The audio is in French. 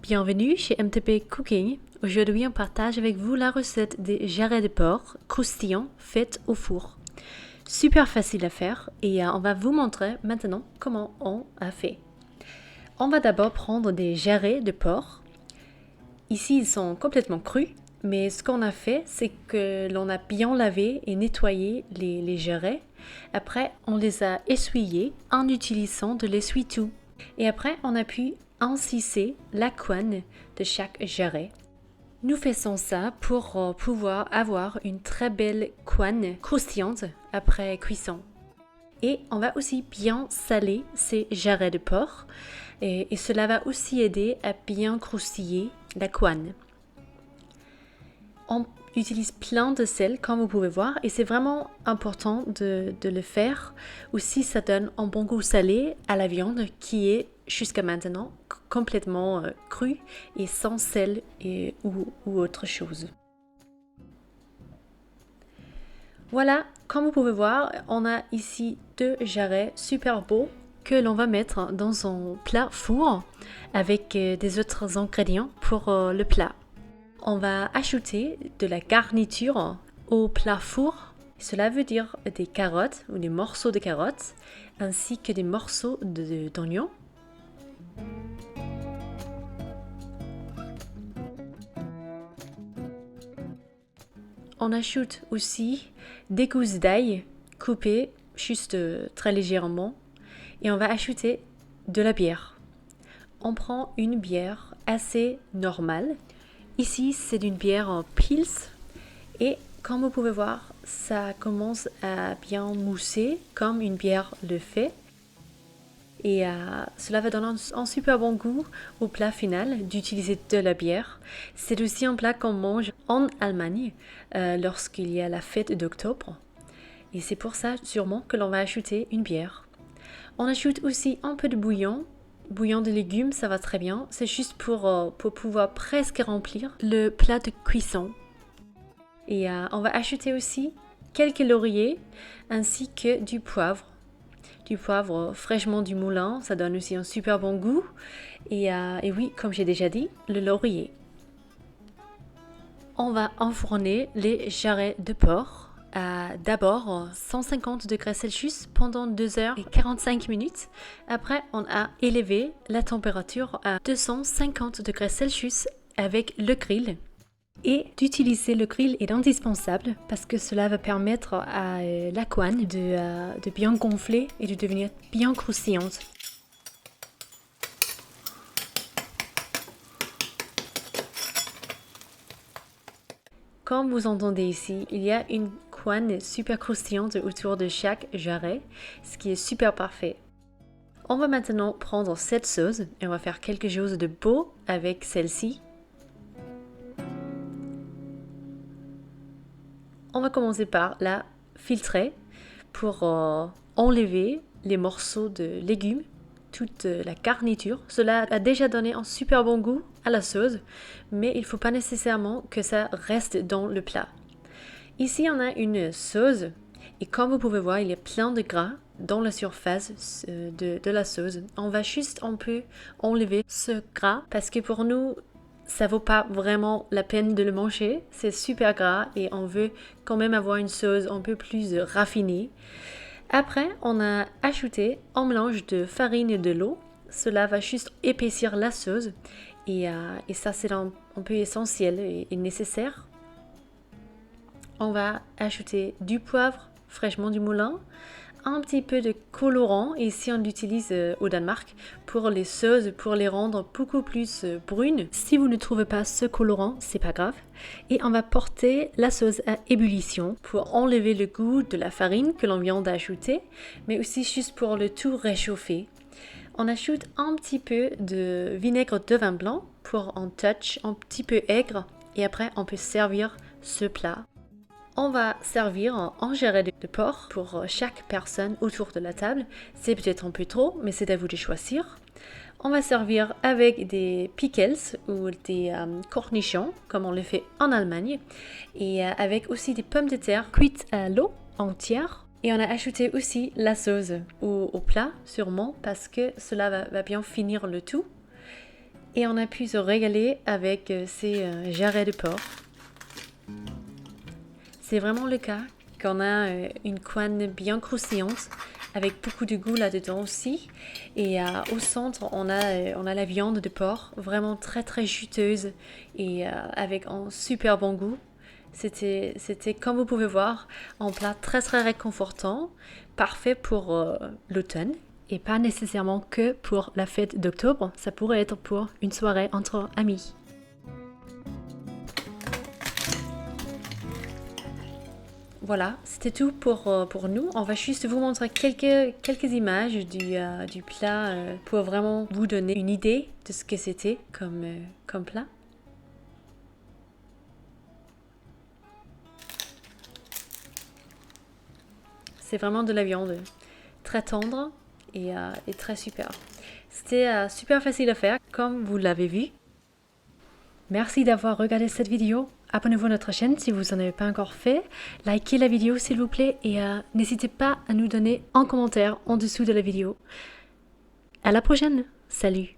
Bienvenue chez MTP Cooking. Aujourd'hui, on partage avec vous la recette des jarrets de porc croustillants faits au four. Super facile à faire et on va vous montrer maintenant comment on a fait. On va d'abord prendre des jarrets de porc. Ici, ils sont complètement crus, mais ce qu'on a fait, c'est que l'on a bien lavé et nettoyé les jarrets. Après, on les a essuyés en utilisant de l'essuie-tout. Et après, on a pu encisser la couenne de chaque jarret. Nous faisons ça pour pouvoir avoir une très belle couenne croustillante après cuisson. Et on va aussi bien saler ces jarrets de porc et cela va aussi aider à bien croustiller la couenne. On utilise plein de sel comme vous pouvez voir et c'est vraiment important de le faire. Aussi ça donne un bon goût salé à la viande qui est jusqu'à maintenant complètement crue et sans sel ou autre chose. Voilà, comme vous pouvez voir, on a ici 2 jarrets super beaux que l'on va mettre dans un plat four avec des autres ingrédients pour le plat. On va ajouter de la garniture au plat four. Cela veut dire des carottes ou des morceaux de carottes ainsi que des morceaux d'oignons. On ajoute aussi des gousses d'ail coupées juste très légèrement et on va ajouter de la bière. On prend une bière assez normale. Ici, c'est une bière Pils et comme vous pouvez voir, ça commence à bien mousser comme une bière le fait. Et cela va donner un super bon goût au plat final d'utiliser de la bière. C'est aussi un plat qu'on mange en Allemagne lorsqu'il y a la fête d'octobre. Et c'est pour ça sûrement que l'on va ajouter une bière. On ajoute aussi un peu de bouillon. Bouillon de légumes, ça va très bien. C'est juste pour pouvoir presque remplir le plat de cuisson. Et on va ajouter aussi quelques lauriers ainsi que du poivre. Du poivre fraîchement du moulin, ça donne aussi un super bon goût. Et oui, comme j'ai déjà dit, le laurier. On va enfourner les jarrets de porc à d'abord 150 degrés Celsius pendant 2h45 minutes. Après, on a élevé la température à 250 degrés Celsius avec le grill. Et d'utiliser le grill est indispensable parce que cela va permettre à la couenne de bien gonfler et de devenir bien croustillante. Comme vous entendez ici, il y a une couenne super croustillante autour de chaque jarret, ce qui est super parfait. On va maintenant prendre cette sauce et on va faire quelque chose de beau avec celle-ci. On va commencer par la filtrer pour enlever les morceaux de légumes, toute la garniture. Cela a déjà donné un super bon goût à la sauce, mais il ne faut pas nécessairement que ça reste dans le plat. Ici, on a une sauce et comme vous pouvez voir, il y a plein de gras dans la surface de la sauce. On va juste un peu enlever ce gras parce que pour nous, ça vaut pas vraiment la peine de le manger, c'est super gras et on veut quand même avoir une sauce un peu plus raffinée. Après, on a ajouté un mélange de farine et de l'eau. Cela va juste épaissir la sauce et ça c'est un peu essentiel et nécessaire. On va ajouter du poivre fraîchement du moulin, un petit peu de colorant, ici on l'utilise au Danemark pour les sauces, pour les rendre beaucoup plus brunes. Si vous ne trouvez pas ce colorant, c'est pas grave. Et on va porter la sauce à ébullition pour enlever le goût de la farine que l'on vient d'ajouter, mais aussi juste pour le tout réchauffer. On ajoute un petit peu de vinaigre de vin blanc pour un touch un petit peu aigre et après on peut servir ce plat. On va servir un jarret de porc pour chaque personne autour de la table. C'est peut-être un peu trop, mais c'est à vous de choisir. On va servir avec des pickles ou des cornichons, comme on le fait en Allemagne, et avec aussi des pommes de terre cuites à l'eau entière. Et on a ajouté aussi la sauce au plat, sûrement, parce que cela va bien finir le tout. Et on a pu se régaler avec ces jarrets de porc. C'est vraiment le cas qu'on a une couenne bien croustillante avec beaucoup de goût là-dedans aussi. Et au centre, on a la viande de porc, vraiment très très juteuse et avec un super bon goût. C'était, comme vous pouvez voir, un plat très très réconfortant, parfait pour l'automne et pas nécessairement que pour la fête d'octobre. Ça pourrait être pour une soirée entre amis. Voilà, c'était tout pour nous. On va juste vous montrer quelques images du plat pour vraiment vous donner une idée de ce que c'était comme plat. C'est vraiment de la viande très tendre et très super. C'était super facile à faire comme vous l'avez vu. Merci d'avoir regardé cette vidéo. Abonnez-vous à notre chaîne si vous n'en avez pas encore fait. Likez la vidéo s'il vous plaît et n'hésitez pas à nous donner un commentaire en dessous de la vidéo. À la prochaine. Salut.